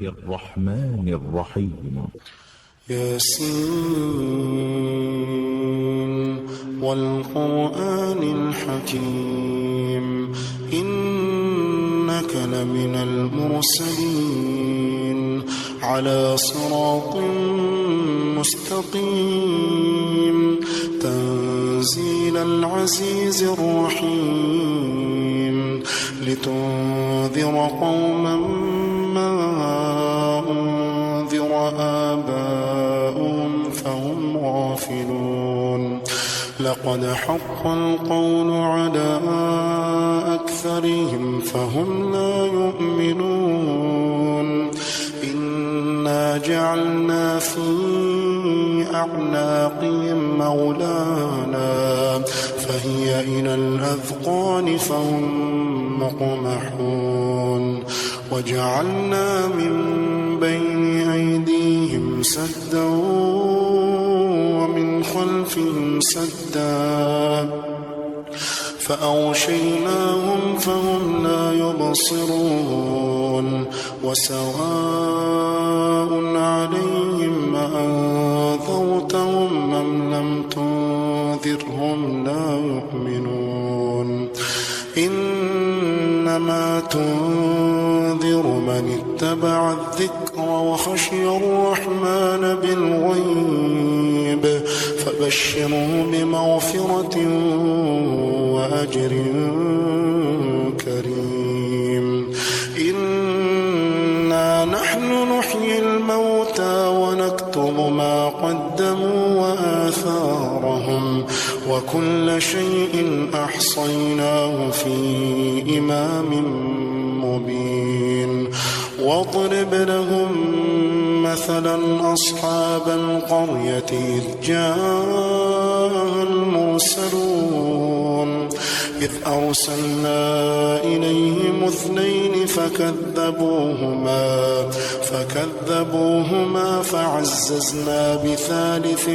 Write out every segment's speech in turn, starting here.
الرحمن الرحيم. ياسين والقرآن الحكيم إنك لمن المرسلين على صراط مستقيم تنزيل العزيز الرحيم لتنذر قوما ما أنذر آباؤهم فهم غافلون لقد حق القول على أكثرهم فهم لا يؤمنون إنا جعلنا في أعناقهم مولانا فهي إلى الأذقان فهم مقمحون وجعلنا من بين أيديهم سدا ومن خلفهم سدا فأغشيناهم فهم لا يبصرون وسواء عليهم أأنذرتهم أم لم تنذرهم لا يؤمنون إنما تنذر من اتبع الذكر وخشي الرحمن بالغيب فبشره بمغفرة وأجر كريم إنا نحن نحيي الموتى ونكتب ما قدموا وآثارهم وكل شيء أحصيناه في إمام مبين واضرب لهم مثلا أصحاب القرية إذ جاء المرسلون إذ أرسلنا إليهم اثنين فكذبوهما فعززنا بثالث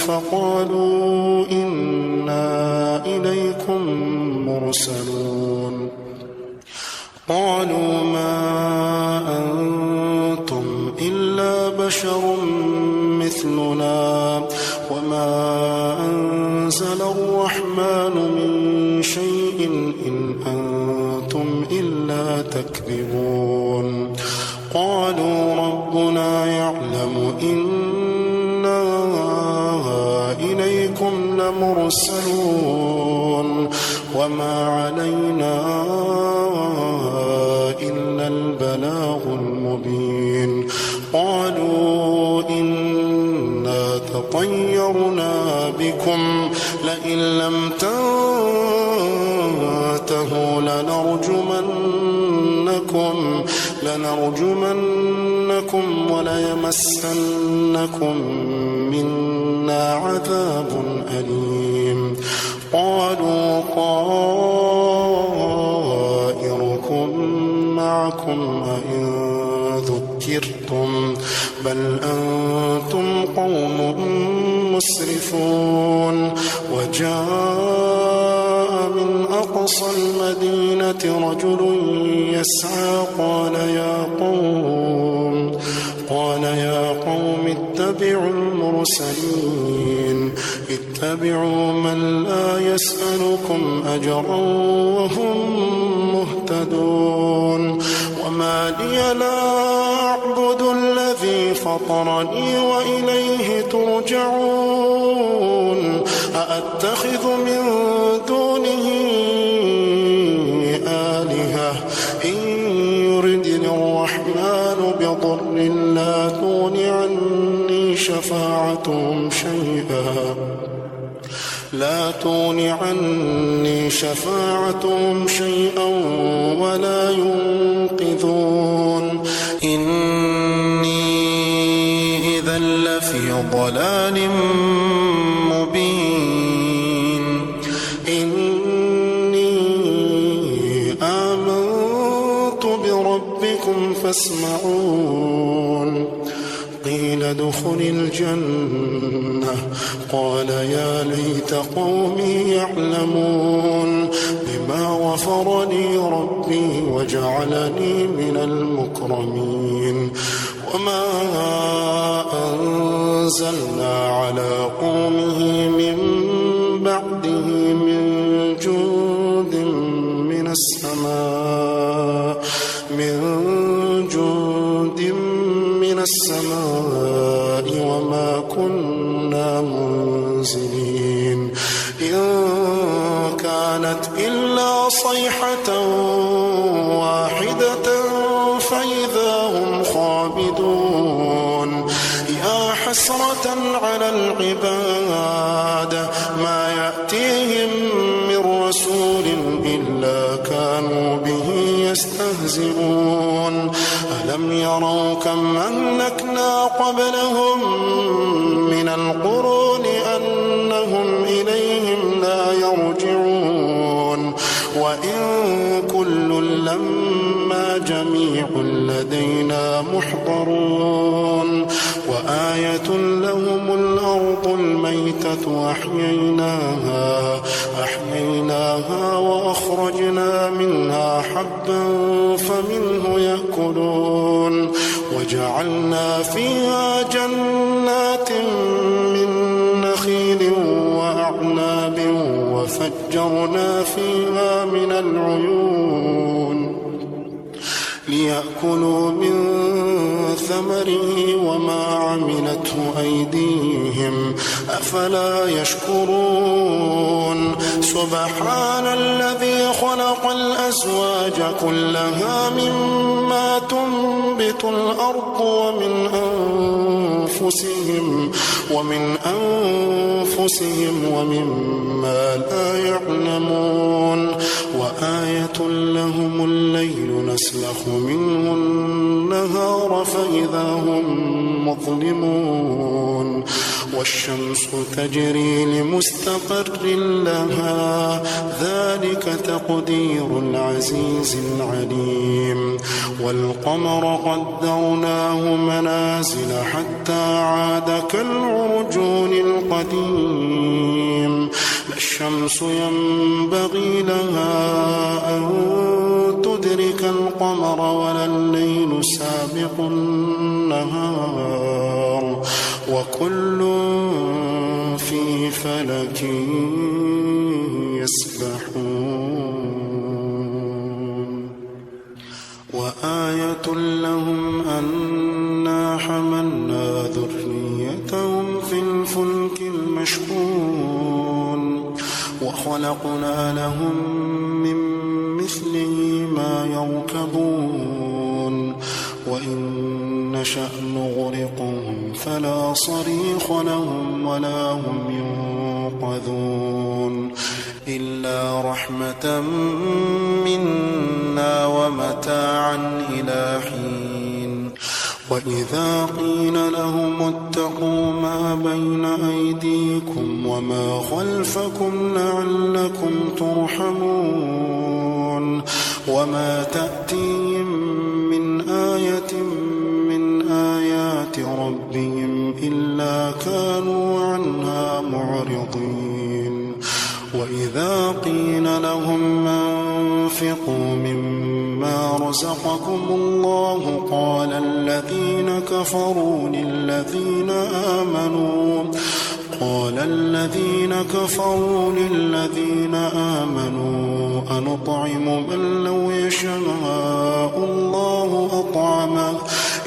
فقالوا إنا إليكم مرسلون قالوا ما أنتم إلا بشر مثلنا وما أنزل الرحمن من شيء إن أنتم إلا تكذبون قالوا ربنا يعلم إنا إليكم لمرسلون وما علينا إلا البلاغ المبين قالوا إنا تطيرنا بكم لئن لم تنتهوا لنرجمنكم وليمسنكم منا عذاب أليم قالوا طائركم معكم أئن ذكرتم بل أنتم قوم مسرفون وجاء من أقصى المدينة رجل يسعى قال يا قوم اتبعوا المرسلين اتبعوا من لا يسألكم أجرا وهم مهتدون وما لي لا أعبد الذي فطرني وإليه ترجعون أأتخذ من دونه آلهة إن يردني الرحمن بضر لا تغن عني شفاعتهم شيئا ولا ينقذون إني إذا لفي ضلال مبين إني آمنت بربكم فاسمعون قيل ادخل الجنة قال يا ليت قومي يعلمون بما غفر لي ربي وجعلني من المكرمين وما أنزلنا على قومه من بعده من جند من السماء وما كنا منزلين إن كانت إلا صيحة واحدة فإذا هم خامدون يا حسرة على العباد ما يأتيهم من رسول إلا كانوا به يستهزئون ألم يروا كم أهلكنا قبلهم من القرون أنهم إليهم لا يرجعون وإن كل لما جميع لدينا محضرون وآية لهم الأرض الميتة أحييناها وأخرجنا منها حبا فمنه يأكلون وجعلنا فيها جنات من نخيل وأعناب وفجرنا فيها من العيون ليأكلوا من ثمره وما عملته أيديهم أفلا يشكرون سبحان الذي خلق الأزواج كلها مما تنبت الأرض ومن أنفسهم ومما لا يعلمون وآية لهم الليل نسلخ منه النهار فإذا هم مظلمون والشمس تجري لمستقر لها ذلك تقدير العزيز العليم والقمر قدرناه منازل حتى عاد كالعرجون القديم لا الشمس ينبغي لها أن تدرك القمر ولا الليل سابق النهار وكل في فلك يسبحون وآية لهم أنا حملنا ذريتهم في الفلك المشحون وخلقنا لهم من مثله ما يركبون وإن نشأ نغرقهم فلا صريخ لهم ولا هم ينقذون إلا رحمة منا ومتاعا إلى حين وإذا قيل لهم اتقوا ما بين أيديكم وما خلفكم لعلكم ترحمون وما تأتيهم من آية من آيات ربهم إلا كانوا عنها معرضين وإذا قيل لهم أنفقوا مما رزقكم الله قال الذين كفروا للذين آمنوا أنطعم من لو يشاء الله أطعمه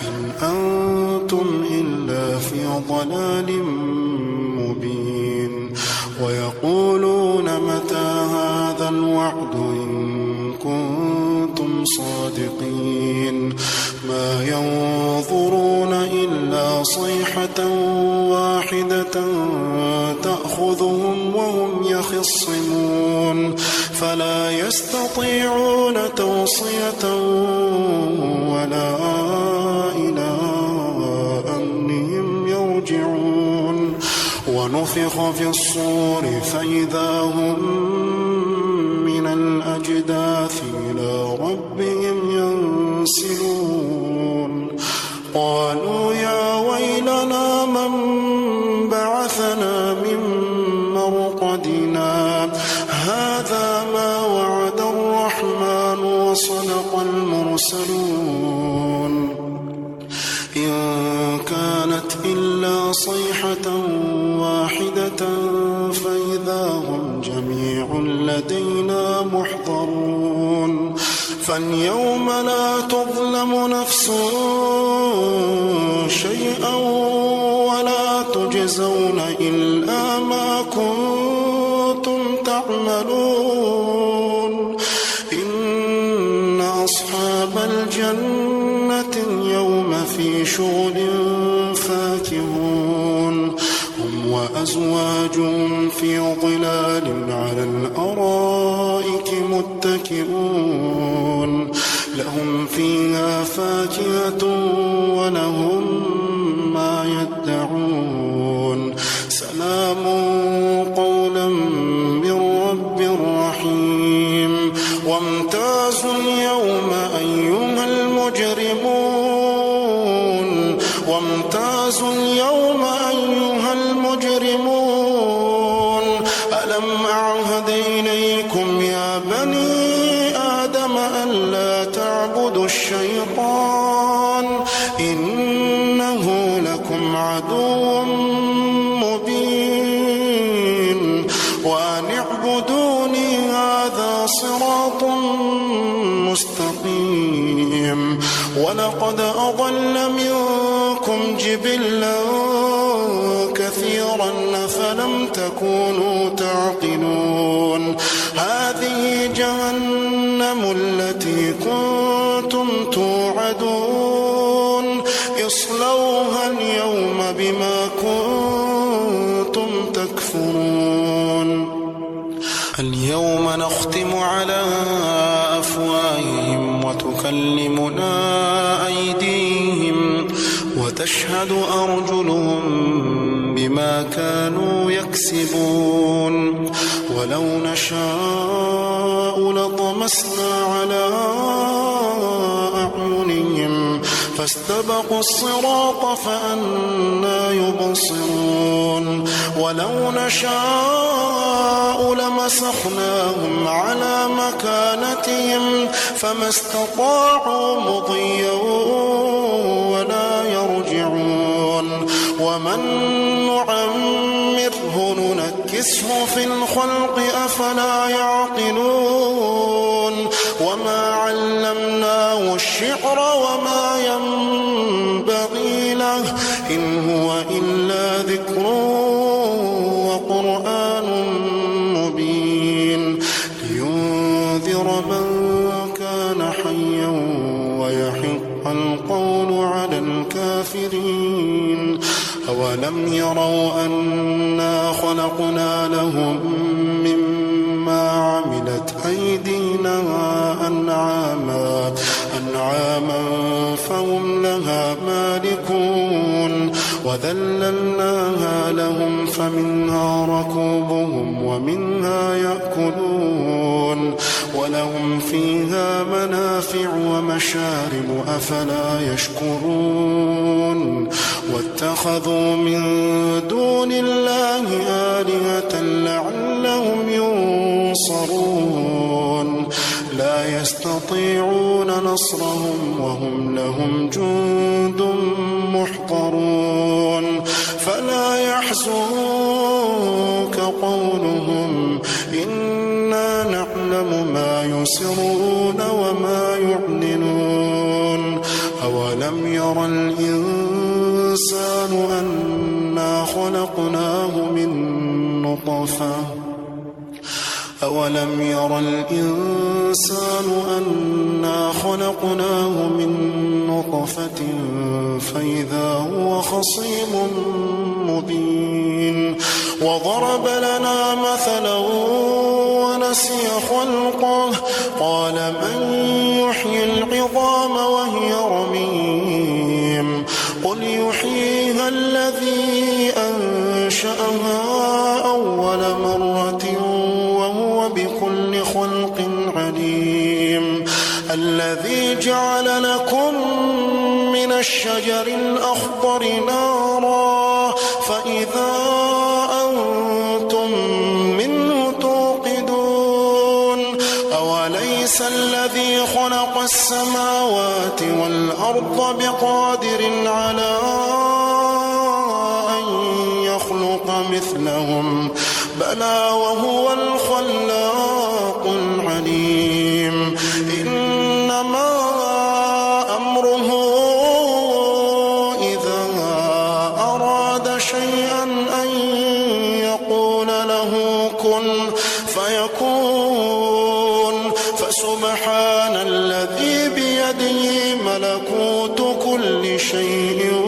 إن أنتم إلا في ضلال مبين ويقولون متى هذا الوعد إن كنتم صادقين ما ينظرون إلا صيحة واحدة تأخذهم وهم يخصمون فلا يستطيعون توصية ولا إلى أهلهم يرجعون ونفخ في الصور فإذا هم من الأجداث إلى ربهم ينسلون قالوا يا ويلنا إن كانت إلا صيحة واحدة فإذا هم جميع لدينا محضرون فاليوم لا تظلم نفس شيئا ولا تجزون إلا ما كنتم تعملون إن أصحاب الجنة اليوم في شغل فاكهون هم وأزواجهم في ظلال على الأرائك متكئون لهم فيها فاكهة ولهم ما يدعون سلام قولا من رب رحيم وامتازوا اليوم أيها المجرمون وامتازوا اليوم أيها المجرمون ألم أعهد إليكم يا بني آدم ألا تعبدوا الشيطان إنه لكم عدو مبين وأن اعبدوني هذا صراط مستقيم ولقد أضل منكم جبلا كثيرا فلم تكونوا تعقلون هذه جهنم التي كنتم توعدون اصلوها اليوم بما كنتم تكفرون اليوم نختم على أفواههم وتكلمنا أيديهم وتشهد أرجلهم بما كانوا يكسبون ولو نشاء لطمسنا على أعينهم فاستبقوا الصراط فأنى يبصرون ولو نشاء لمسخناهم على مكانتهم فما استطاعوا مضيا ولا يرجعون ومن نعمره ننكسه في الخلق أفلا يعقلون وما علمناه الشعر وما ينبغي له إن هو إلا ذكر وقرآن مبين لينذر من كان حيا ويحق القول على الكافرين أولم يروا أنا خلقنا لهم مما عملت أيدينا أنعاما فهم لها مالكون وذللناها لهم فمنها ركوبهم ومنها يأكلون ولهم فيها منافع ومشارب أفلا يشكرون واتخذوا من دون الله آلهة لعلهم ينصرون لا يستطيعون نصرهم وهم لهم جند محضرون فلا يحزنك قولهم إنا نعلم ما يسرون وما يعلنون أولم ير الإنسان أنا خلقناه من نطفة أولم ير الإنسان أنا خلقناه من نطفة فإذا هو خصيم مبين وضرب لنا مثلا ونسي خلقه قال من يحيي العظام وهي رميم قل يحييها الذي أنشأها أول مرة وهو بكل خلق عليم الذي جعل لكم من الشجر الأخضر نارا فإذا أنتم منه توقدون أوليس الذي خلق السماوات والأرض الأرض بقادر على أن يخلق مثلهم بلى وهو الخلاق العليم إنما أمره إذا أراد شيئا أن يقول له كن فيكون فسبحان الذي بيده ملكوت كل شيء